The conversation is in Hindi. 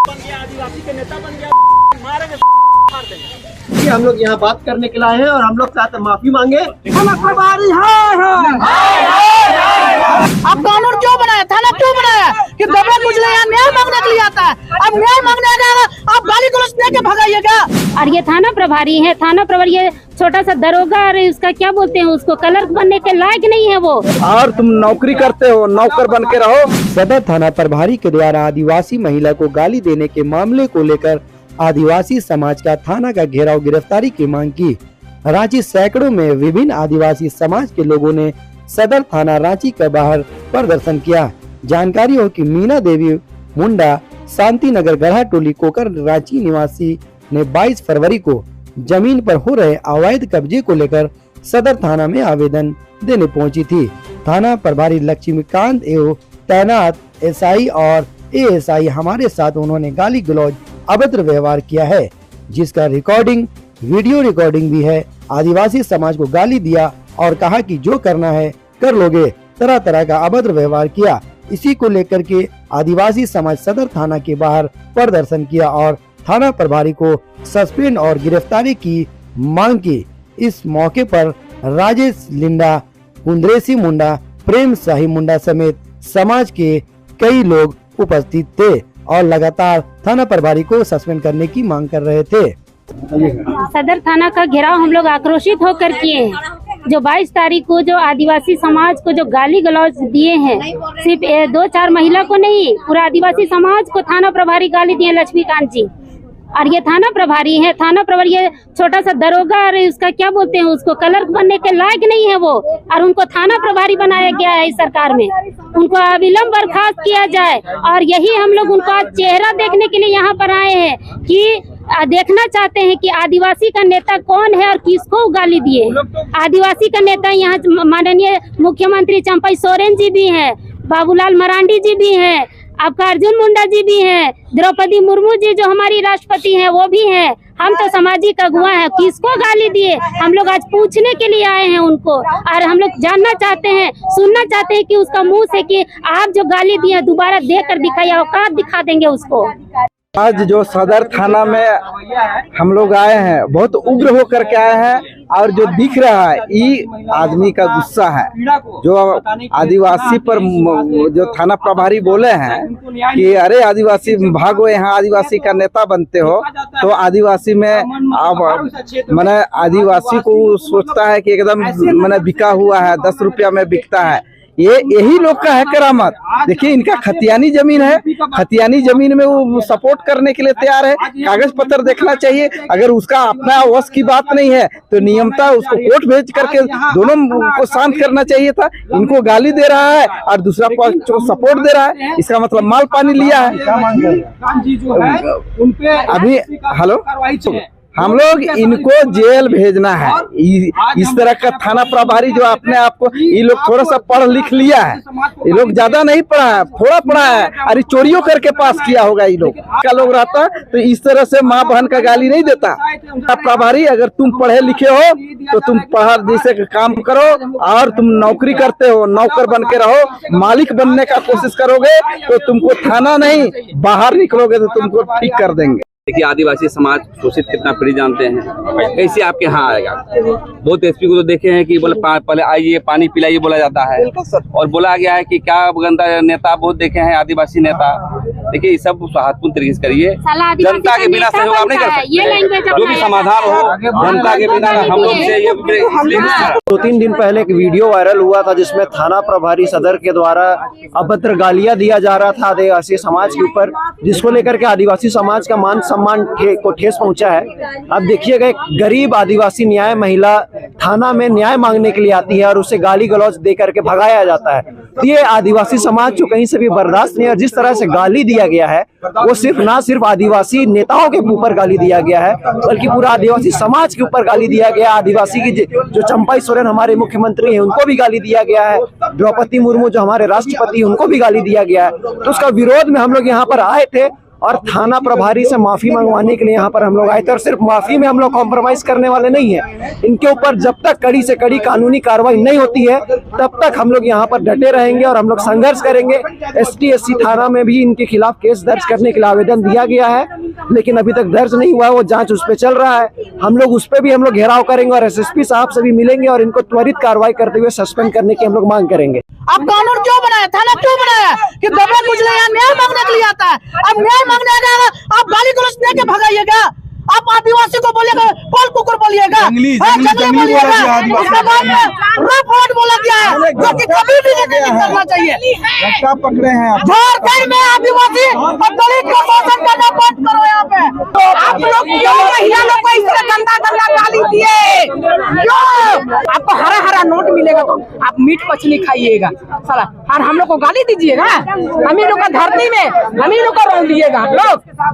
बन गया, आदिवासी के नेता बन गया, मारेंगे मार देंगे। हम लोग यहाँ बात करने के लिए आए हैं और हम लोग चाहते माफी मांगे। थाना प्रभारी अब कानून क्यों बनाया, थाना क्यों बनाया कि दबे कुचले यहाँ न्याय मांगने के लिए आता है। अब न्याय मांगने जाएगा, आप गाली गलौज दे के भगाइएगा। और ये थाना प्रभारी है, थाना प्रभारी ये छोटा सा दरोगा, और उसका क्या बोलते हैं, उसको क्लर्क बनने के लायक नहीं है वो। और तुम नौकरी करते हो, नौकर बन के रहो। सदर थाना प्रभारी के द्वारा आदिवासी महिला को गाली देने के मामले को लेकर आदिवासी समाज का थाना का घेराव गिरफ्तारी की मांग की। रांची सैकड़ों में विभिन्न आदिवासी समाज के लोगों ने सदर थाना रांची के बाहर प्रदर्शन किया। जानकारी हो कि मीना देवी मुंडा शांति नगर गढ़ा टोली कोकर रांची निवासी ने 22 फरवरी को जमीन पर हो रहे अवैध कब्जे को लेकर सदर थाना में आवेदन देने पहुंची थी। थाना प्रभारी लक्ष्मीकांत एवं तैनात एसआई और एएसआई हमारे साथ उन्होंने गाली गलौज अभद्र व्यवहार किया है, जिसका रिकॉर्डिंग वीडियो रिकॉर्डिंग भी है। आदिवासी समाज को गाली दिया और कहा कि जो करना है कर लोगे, तरह तरह का अभद्र व्यवहार किया। इसी को लेकर के आदिवासी समाज सदर थाना के बाहर प्रदर्शन किया और थाना प्रभारी को सस्पेंड और गिरफ्तारी की मांग की। इस मौके पर राजेश लिंडा, कुंद्रेसी मुंडा, प्रेम शाही मुंडा समेत समाज के कई लोग उपस्थित थे और लगातार थाना प्रभारी को सस्पेंड करने की मांग कर रहे थे। सदर थाना का घेराव हम लोग आक्रोशित होकर किए हैं। जो 22 तारीख को जो आदिवासी समाज को जो गाली गलौज दिए हैं, सिर्फ 2-4 महिला को नहीं, पूरा आदिवासी समाज को थाना प्रभारी गाली दिए लक्ष्मीकांत जी। और ये थाना प्रभारी है, थाना प्रभारी ये छोटा सा दरोगा, और उसका क्या बोलते हैं, उसको क्लर्क बनने के लायक नहीं है वो, और उनको थाना प्रभारी बनाया गया है इस सरकार में। उनको अविलंब बर्खास्त किया जाए। और यही हम लोग उनका चेहरा देखने के लिए यहाँ पर आए हैं कि देखना चाहते हैं कि आदिवासी का नेता कौन है और किसको गाली दिए। आदिवासी का नेता यहाँ माननीय मुख्यमंत्री चंपई सोरेन जी भी हैं, बाबूलाल मरांडी जी भी हैं, आपका अर्जुन मुंडा जी भी हैं, द्रौपदी मुर्मू जी जो हमारी राष्ट्रपति हैं वो भी हैं। हम तो सामाजिक अगुआ हैं, किसको गाली दिए हम लोग आज पूछने के लिए आए हैं उनको। और हम लोग जानना चाहते हैं, सुनना चाहते हैं कि उसका मुंह से कि आप जो गाली दिए दोबारा देख कर दिखाइए, औकात दिखा देंगे उसको। आज जो सदर थाना में हम लोग आए हैं, बहुत उग्र होकर के आए हैं। और जो दिख रहा है ये आदमी का गुस्सा है, जो आदिवासी पर जो थाना प्रभारी बोले हैं कि अरे आदिवासी भागो, यहाँ आदिवासी का नेता बनते हो। तो आदिवासी में अब मैंने आदिवासी को सोचता है कि एकदम मैंने बिका हुआ है, 10 रुपया में बिकता है। ये यही लोग का है करामत। देखिए इनका खतियानी जमीन है, खतियानी जमीन में वो सपोर्ट करने के लिए तैयार है। कागज पत्र देखना चाहिए, अगर उसका अपना वश की बात नहीं है तो नियमता उसको कोर्ट भेज करके दोनों को शांत करना चाहिए था। इनको गाली दे रहा है और दूसरा पक्ष को सपोर्ट दे रहा है, इसका मतलब माल पानी लिया है। अभी हेलो, हम लोग इनको जेल भेजना है। इस तरह का थाना प्रभारी जो अपने आप को, ये लोग थोड़ा सा पढ़ लिख लिया है, ये लोग ज्यादा नहीं पढ़ा है, थोड़ा पढ़ा है, अरे चोरियों करके पास किया होगा। ये लोग का लोग रहता तो इस तरह से माँ बहन का गाली नहीं देता। प्रभारी अगर तुम पढ़े लिखे हो तो तुम पढ़ जैसे काम करो, और तुम नौकरी करते हो, नौकर बन के रहो। मालिक बनने का कोशिश करोगे तो तुमको थाना नहीं, बाहर निकलोगे तो तुमको ठीक कर देंगे। देखिए आदिवासी समाज शोषित कितना पीड़ित जानते हैं, कैसे आपके यहाँ आएगा। बहुत एसपी को तो देखे हैं कि बोले पहले आइए पानी पिलाइए बोला जाता है, और बोला गया है कि क्या गंदा नेता बहुत देखे हैं आदिवासी नेता। देखिए ये सब सहारपूर्ण तरीके से करिए, जनता के बिना सहयोग आप नहीं कर सकते। जो भी समाधान हो जनता के बिना हम लोग से। 2-3 दिन पहले एक वीडियो वायरल हुआ था जिसमें थाना प्रभारी सदर के द्वारा अभद्र गालियां दिया जा रहा था आदिवासी समाज के ऊपर, जिसको लेकर के आदिवासी समाज का मान सम्मान को ठेस पहुंचा है। अब देखिएगा, एक गरीब आदिवासी न्याय महिला थाना में न्याय मांगने के लिए आती है और उसे गाली गलौज दे करके भगाया जाता है। तो ये आदिवासी समाज जो कहीं से भी बर्दाश्त नहीं है। जिस तरह से गाली दिया गया है वो ना सिर्फ आदिवासी नेताओं के ऊपर गाली दिया गया है, बल्कि पूरा आदिवासी समाज के ऊपर गाली दिया गया। आदिवासी की जो चंपई सोरेन हमारे मुख्यमंत्री हैं उनको भी गाली दिया गया है, द्रौपदी मुर्मू जो हमारे राष्ट्रपति उनको भी गाली दिया गया है। तो उसका विरोध में हम लोग यहाँ पर आए थे और थाना प्रभारी से माफी मंगवाने के लिए यहाँ पर हम लोग आए थे। और सिर्फ माफी में हम लोग कॉम्प्रोमाइज करने वाले नहीं है, इनके ऊपर जब तक कड़ी से कड़ी कानूनी कार्रवाई नहीं होती है तब तक हम लोग यहाँ पर डटे रहेंगे और हम लोग संघर्ष करेंगे। ST/SC थाना में भी इनके खिलाफ केस दर्ज करने के लिए आवेदन दिया गया है, लेकिन अभी तक दर्ज नहीं हुआ है, वो जांच उस पर चल रहा है। हम लोग उस पर भी हम लोग घेराव करेंगे और SSP साहब से भी मिलेंगे और इनको त्वरित कार्रवाई करते हुए सस्पेंड करने की हम लोग मांग करेंगे। अब कानून क्यों बनाया, थाना क्यों बनाया कि दबे कुचले यहाँ न्याय मांगने के लिए आता है। अब न्याय मांगने आएगा, आप गाली गलौज दे के भगाइएगा, आप आदिवासी को बोलिएगा कौन कुकुर बोलिएगा, जंगली बोलिएगा, उसके बाद में रफ वर्ड बोला गया है जो कि कभी भी नहीं करना चाहिए। पकड़े हैं झारखंड में आदिवासी और दलित को शोषण करना बंद करो यहाँ पे। तो आप लोग क्यों महिला लोग को इस तरह गंदा गंदा गाली दिए, क्यों? आपको हरा हरा नोट मिलेगा तो आप मीट मछली खाइएगा साला, और हम लोग को गाली दीजिएगा। हम ही लोग का धरती में हम ही लोग को रोक दिएगा आप लोग।